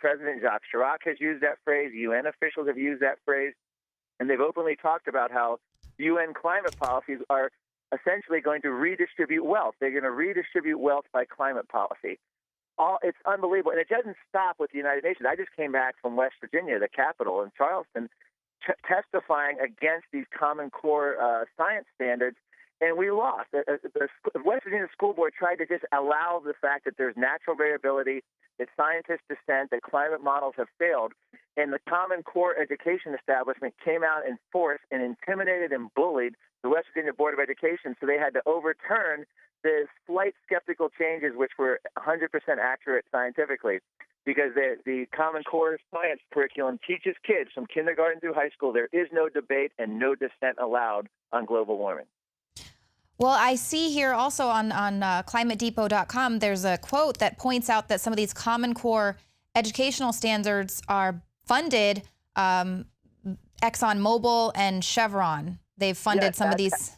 President Jacques Chirac has used that phrase. UN officials have used that phrase. And they've openly talked about how UN climate policies are essentially going to redistribute wealth. They're going to redistribute wealth by climate policy. It's unbelievable. And it doesn't stop with the United Nations. I just came back from West Virginia, the capital, in Charleston, testifying against these Common Core science standards, and we lost. The West Virginia School Board tried to just allow the fact that there's natural variability, that scientists dissent, that climate models have failed, and the Common Core education establishment came out in force and intimidated and bullied the West Virginia Board of Education, so they had to overturn the slight skeptical changes, which were 100% accurate scientifically, because the Common Core science curriculum teaches kids from kindergarten through high school there is no debate and no dissent allowed on global warming. Well, I see here also on climatedepot.com, there's a quote that points out that some of these Common Core educational standards are funded ExxonMobil and Chevron. They've funded some of these.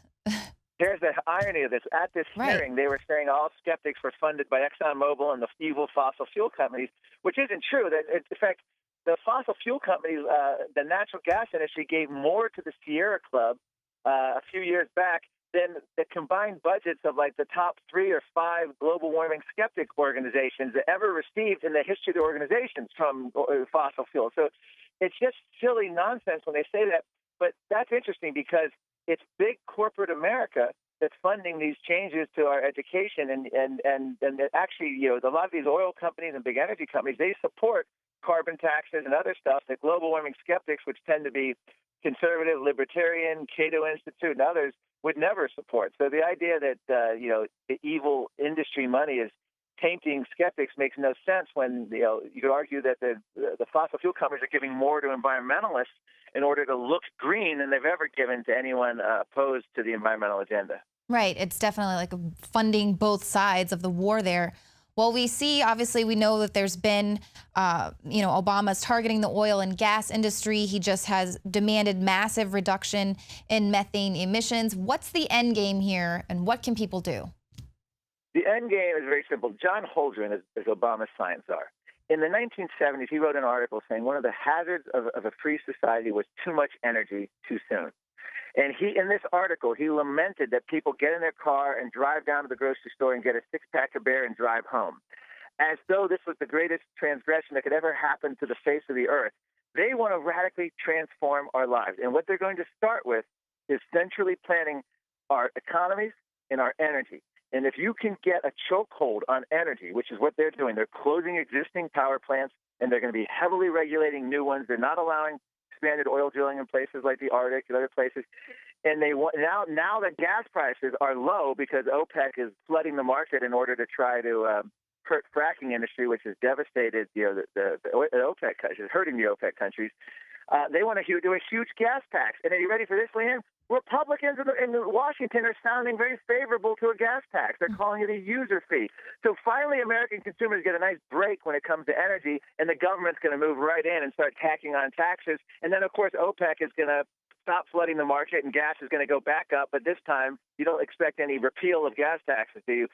Here's the irony of this. At this hearing, they were saying all skeptics were funded by ExxonMobil and the evil fossil fuel companies, which isn't true. That in fact, the fossil fuel companies, the natural gas industry, gave more to the Sierra Club a few years back than the combined budgets of like the top 3 or 5 global warming skeptic organizations that ever received in the history of the organizations from fossil fuels. So it's just silly nonsense when they say that. But that's interesting because it's big corporate America that's funding these changes to our education, and actually, a lot of these oil companies and big energy companies, they support carbon taxes and other stuff that global warming skeptics, which tend to be conservative, libertarian, Cato Institute, and others, would never support. So the idea that the evil industry money is tainting skeptics makes no sense when you could argue that the fossil fuel companies are giving more to environmentalists in order to look green than they've ever given to anyone opposed to the environmental agenda. Right. It's definitely like funding both sides of the war there. Well, we see, obviously, we know that there's been, Obama's targeting the oil and gas industry. He just has demanded massive reduction in methane emissions. What's the end game here, and what can people do? The end game is very simple. John Holdren is Obama's science czar. In the 1970s, he wrote an article saying one of the hazards of a free society was too much energy too soon. And in this article, he lamented that people get in their car and drive down to the grocery store and get a six-pack of beer and drive home, as though this was the greatest transgression that could ever happen to the face of the earth. They want to radically transform our lives. And what they're going to start with is centrally planning our economies and our energy. And if you can get a chokehold on energy, which is what they're doing, they're closing existing power plants, and they're going to be heavily regulating new ones. They're not allowing expanded oil drilling in places like the Arctic and other places. And they want now that gas prices are low because OPEC is flooding the market in order to try to hurt fracking industry, which has devastated the OPEC countries, hurting the OPEC countries. They want to do a huge gas tax. And are you ready for this, Leanne? Republicans in Washington are sounding very favorable to a gas tax. They're calling it a user fee. So finally, American consumers get a nice break when it comes to energy, and the government's going to move right in and start tacking on taxes. And then, of course, OPEC is going to stop flooding the market, and gas is going to go back up. But this time, you don't expect any repeal of gas taxes, do you?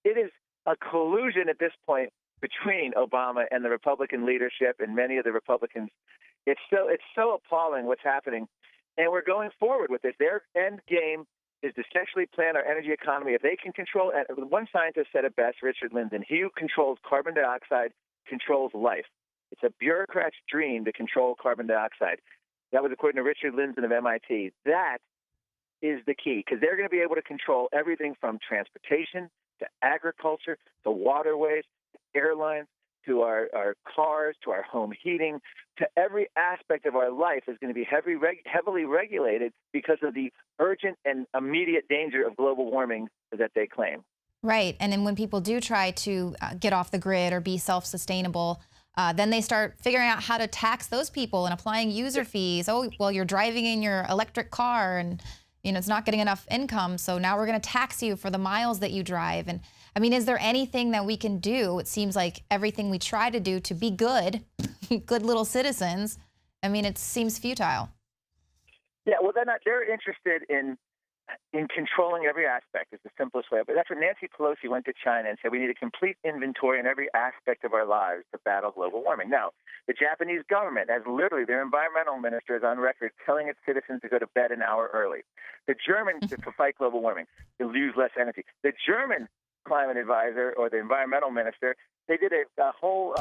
It is a collusion at this point between Obama and the Republican leadership and many of the Republicans. It's so appalling what's happening. And we're going forward with this. Their end game is to centrally plan our energy economy. If they can control, one scientist said it best, Richard Lindzen, he who controls carbon dioxide controls life. It's a bureaucrat's dream to control carbon dioxide. That was according to Richard Lindzen of MIT. That is the key, because they're going to be able to control everything from transportation to agriculture to waterways to airlines to our cars, to our home heating, to every aspect of our life is going to be heavily regulated because of the urgent and immediate danger of global warming that they claim. Right. And then when people do try to get off the grid or be self-sustainable, then they start figuring out how to tax those people and applying user fees. Oh, well, you're driving in your electric car and it's not getting enough income, so now we're going to tax you for the miles that you drive. And I mean, is there anything that we can do? It seems like everything we try to do to be good, good little citizens, I mean, it seems futile. Yeah, well, they're interested in in controlling every aspect is the simplest way. But that's when Nancy Pelosi went to China and said we need a complete inventory in every aspect of our lives to battle global warming. Now, the Japanese government has literally, their environmental minister is on record telling its citizens to go to bed an hour early. The Germans, to fight global warming, to use less energy. The German climate advisor or the environmental minister, they did a whole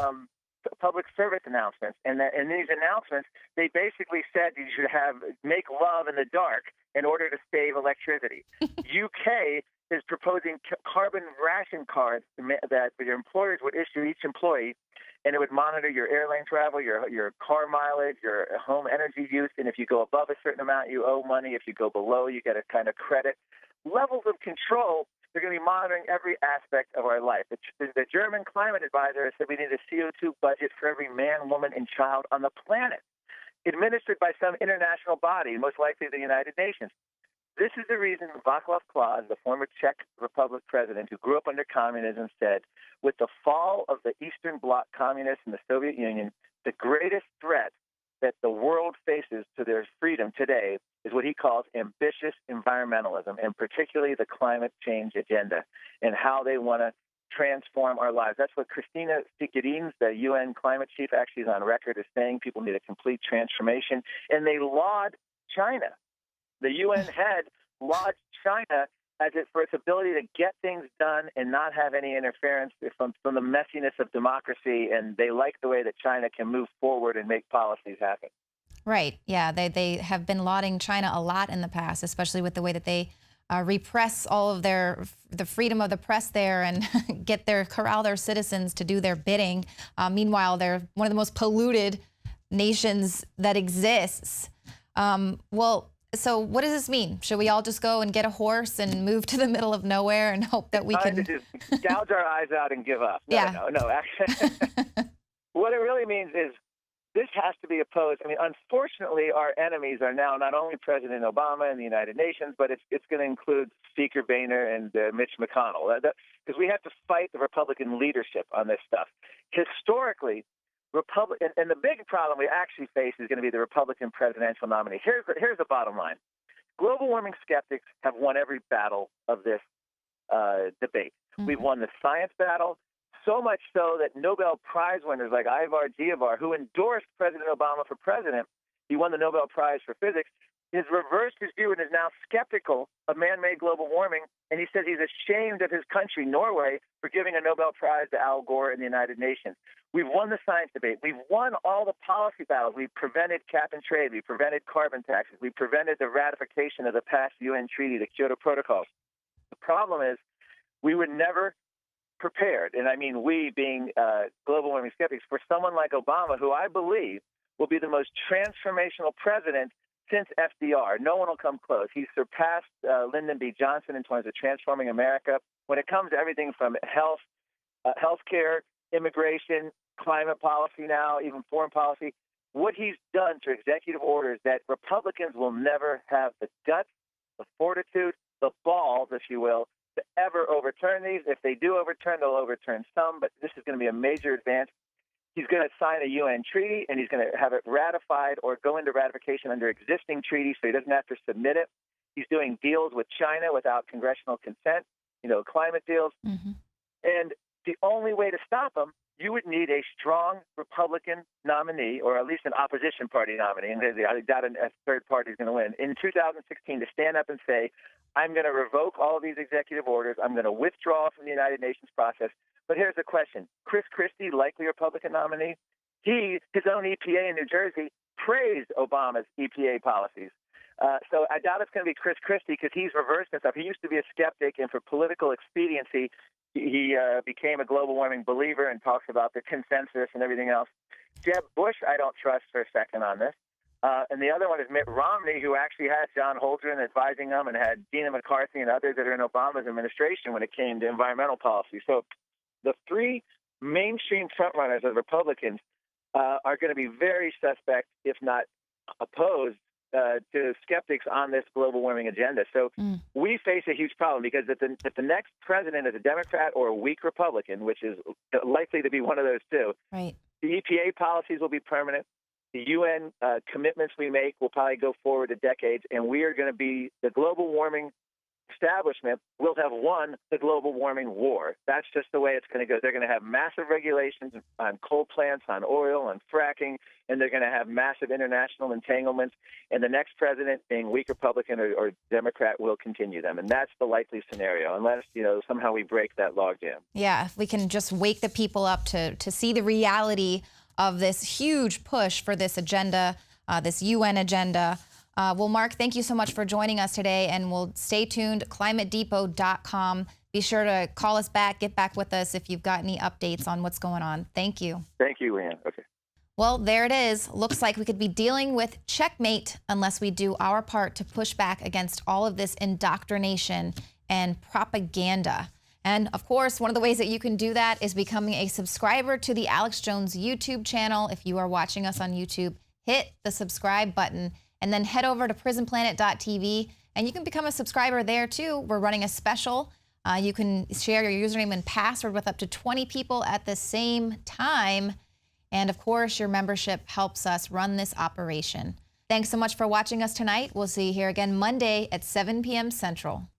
public service announcements, and in these announcements, they basically said you should make love in the dark in order to save electricity. UK is proposing carbon ration cards that your employers would issue each employee, and it would monitor your airline travel, your car mileage, your home energy use, and if you go above a certain amount, you owe money. If you go below, you get a kind of credit. Levels of control. They're going to be monitoring every aspect of our life. The German climate advisor said we need a CO2 budget for every man, woman, and child on the planet, administered by some international body, most likely the United Nations. This is the reason Václav Klaus, the former Czech Republic president who grew up under communism, said, with the fall of the Eastern Bloc communists in the Soviet Union, the greatest threat that the world faces to their freedom today is what he calls ambitious environmentalism, and particularly the climate change agenda and how they want to transform our lives. That's what Christina Figueres, the UN climate chief, actually is on record as saying. People need a complete transformation. And they laud China. The UN head lauds China for its ability to get things done and not have any interference from the messiness of democracy. And they like the way that China can move forward and make policies happen. Right. Yeah. They have been lauding China a lot in the past, especially with the way that they repress all of the freedom of the press there and corral their citizens to do their bidding. Meanwhile, they're one of the most polluted nations that exists. So what does this mean? Should we all just go and get a horse and move to the middle of nowhere and hope that we can just gouge our eyes out and give up? No. Actually, what it really means is this has to be opposed. I mean, unfortunately, our enemies are now not only President Obama and the United Nations, but it's going to include Speaker Boehner and Mitch McConnell, because we have to fight the Republican leadership on this stuff. Historically, and the big problem we actually face is going to be the Republican presidential nominee. Here's the bottom line. Global warming skeptics have won every battle of this debate. Mm-hmm. We've won the science battle, so much so that Nobel Prize winners like Ivar Giavar, who endorsed President Obama for president, he won the Nobel Prize for physics, has reversed his view and is now skeptical of man-made global warming. And he says he's ashamed of his country, Norway, for giving a Nobel Prize to Al Gore in the United Nations. We've won the science debate. We've won all the policy battles. We've prevented cap and trade. We've prevented carbon taxes. We've prevented the ratification of the past UN treaty, the Kyoto Protocol. The problem is we were never prepared, and I mean we being global warming skeptics, for someone like Obama, who I believe will be the most transformational president since FDR. No one will come close. He's surpassed Lyndon B. Johnson in terms of transforming America when it comes to everything from health, healthcare, immigration, climate policy now, even foreign policy. What he's done through executive orders that Republicans will never have the guts, the fortitude, the balls, if you will, to ever overturn these. If they do overturn, they'll overturn some, but this is going to be a major advance. He's going to sign a UN treaty, and he's going to have it ratified or go into ratification under existing treaties, so he doesn't have to submit it. He's doing deals with China without congressional consent, climate deals. Mm-hmm. And the only way to stop him, you would need a strong Republican nominee, or at least an opposition party nominee, and I doubt a third party is going to win, in 2016 to stand up and say, I'm going to revoke all of these executive orders. I'm going to withdraw from the United Nations process. But here's the question. Chris Christie, likely Republican nominee, his own EPA in New Jersey, praised Obama's EPA policies. So I doubt it's going to be Chris Christie because he's reversed himself. He used to be a skeptic, and for political expediency, he became a global warming believer and talks about the consensus and everything else. Jeb Bush, I don't trust for a second on this. And the other one is Mitt Romney, who actually had John Holdren advising him and had Gina McCarthy and others that are in Obama's administration when it came to environmental policy. So the three mainstream frontrunners of Republicans are going to be very suspect, if not opposed, to skeptics on this global warming agenda. So we face a huge problem because if the next president is a Democrat or a weak Republican, which is likely to be one of those two, right, the EPA policies will be permanent. The UN commitments we make will probably go forward to decades, and we are going to be the global warming establishment will have won the global warming war. That's just the way it's going to go. They're going to have massive regulations on coal plants, on oil, on fracking, and they're going to have massive international entanglements. And the next president, being weak Republican or Democrat, will continue them. And that's the likely scenario, unless, somehow we break that logjam. Yeah, if we can just wake the people up to see the reality of this huge push for this agenda, this UN agenda. Well, Mark, thank you so much for joining us today, and we'll stay tuned, climatedepot.com. Be sure to call us back, get back with us if you've got any updates on what's going on. Thank you. Thank you, Leanne. Okay. Well, there it is. Looks like we could be dealing with checkmate unless we do our part to push back against all of this indoctrination and propaganda. And of course, one of the ways that you can do that is becoming a subscriber to the Alex Jones YouTube channel. If you are watching us on YouTube, hit the subscribe button. And then head over to prisonplanet.tv, and you can become a subscriber there, too. We're running a special. You can share your username and password with up to 20 people at the same time. And, of course, your membership helps us run this operation. Thanks so much for watching us tonight. We'll see you here again Monday at 7 p.m. Central.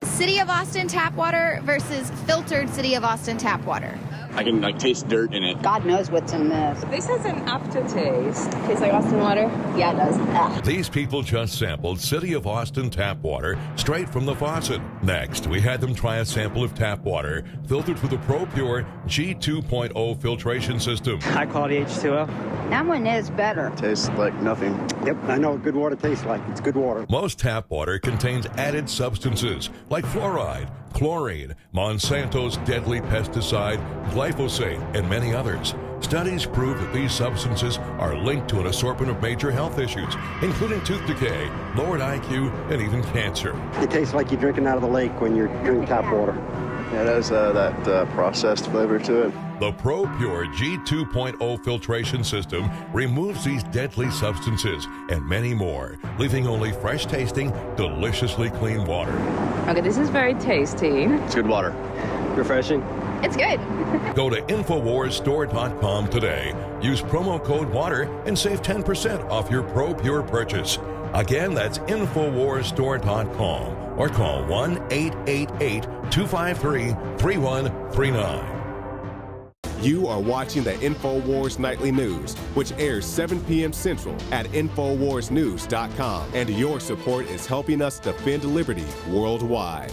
City of Austin tap water versus filtered City of Austin tap water. I can taste dirt in it. God knows what's in this. This has an aftertaste. Tastes like Austin water? Yeah, it does. Ugh. These people just sampled City of Austin tap water straight from the faucet. Next, we had them try a sample of tap water filtered through the ProPure G2.0 filtration system. High quality H2O. That one is better. Tastes like nothing. Yep, I know what good water tastes like. It's good water. Most tap water contains added substances like fluoride, chlorine, Monsanto's deadly pesticide, glyphosate, and many others. Studies prove that these substances are linked to an assortment of major health issues, including tooth decay, lowered IQ, and even cancer. It tastes like you're drinking out of the lake when you're drinking tap water. It has that processed flavor to it. The ProPure G2.0 filtration system removes these deadly substances and many more, leaving only fresh-tasting, deliciously clean water. Okay, this is very tasty. It's good water. Refreshing. It's good. Go to InfoWarsStore.com today. Use promo code WATER and save 10% off your ProPure purchase. Again, that's InfoWarsStore.com or call 1-888-253-3139. You are watching the InfoWars Nightly News, which airs 7 p.m. Central at InfoWarsNews.com. And your support is helping us defend liberty worldwide.